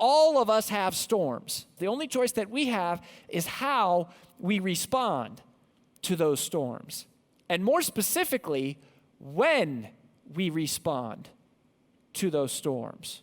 all of us have storms. The only choice that we have is how we respond to those storms. And more specifically, when we respond to those storms.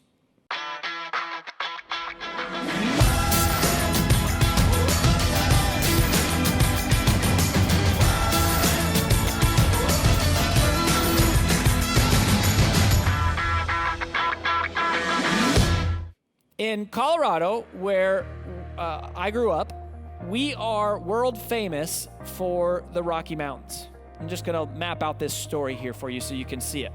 In Colorado, where I grew up, we are world famous for the Rocky Mountains. I'm just going to map out this story here for you so you can see it.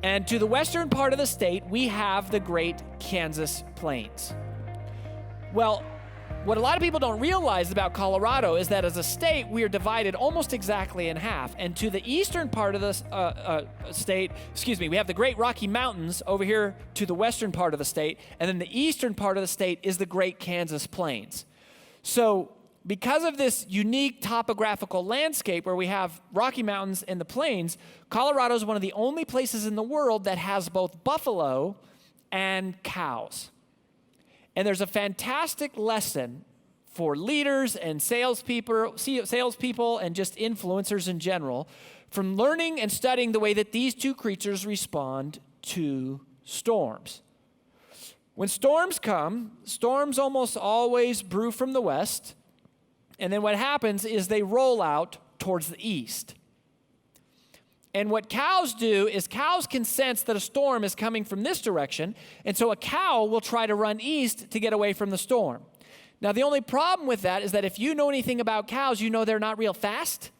And to the western part of the state, we have the great Kansas Plains. Well, what a lot of people don't realize about Colorado is that as a state, we are divided almost exactly in half. And to the eastern part of the state, we have the Great Rocky Mountains over here to the western part of the state. And then the eastern part of the state is the Great Kansas Plains. So because of this unique topographical landscape where we have Rocky Mountains and the plains, Colorado is one of the only places in the world that has both buffalo and cows. And there's a fantastic lesson for leaders and salespeople and just influencers in general from learning and studying the way that these two creatures respond to storms. When storms come, storms almost always brew from the west, and then what happens is they roll out towards the east. And what cows do is cows can sense that a storm is coming from this direction, and so a cow will try to run east to get away from the storm. Now, the only problem with that is that if you know anything about cows, you know they're not real fast.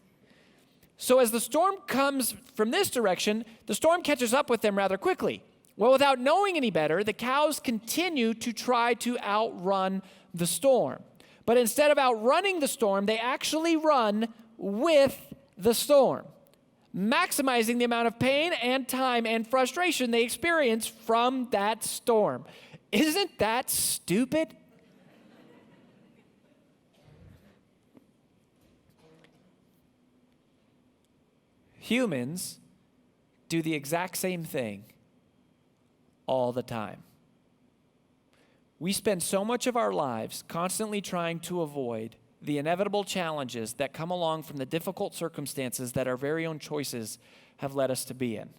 So as the storm comes from this direction, the storm catches up with them rather quickly. Well, without knowing any better, the cows continue to try to outrun the storm. But instead of outrunning the storm, they actually run with the storm, maximizing the amount of pain and time and frustration they experience from that storm. Isn't that stupid? Humans do the exact same thing all the time. We spend so much of our lives constantly trying to avoid the inevitable challenges that come along from the difficult circumstances that our very own choices have led us to be in.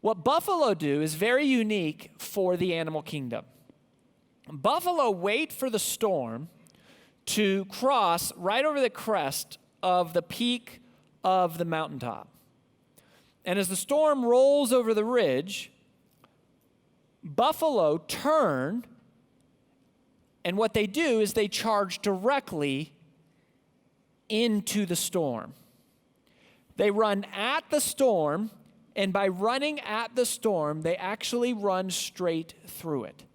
What buffalo do is very unique for the animal kingdom. Buffalo wait for the storm to cross right over the crest of the peak of the mountaintop. And as the storm rolls over the ridge, buffalo turn, and what they do is they charge directly into the storm. They run at the storm, and by running at the storm, they actually run straight through it,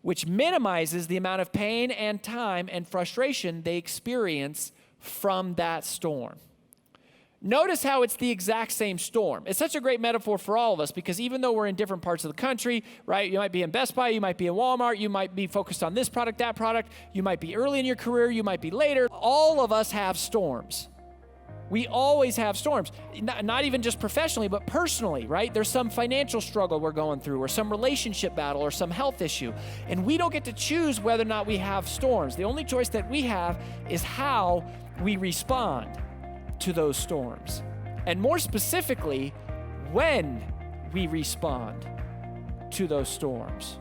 which minimizes the amount of pain and time and frustration they experience from that storm. Notice how it's the exact same storm. It's such a great metaphor for all of us because even though we're in different parts of the country, right? You might be in Best Buy, you might be in Walmart, you might be focused on this product, that product, you might be early in your career, you might be later. All of us have storms. We always have storms, not even just professionally, but personally, right? There's some financial struggle we're going through or some relationship battle or some health issue, and we don't get to choose whether or not we have storms. The only choice that we have is how we respond to those storms. And more specifically, when we respond to those storms.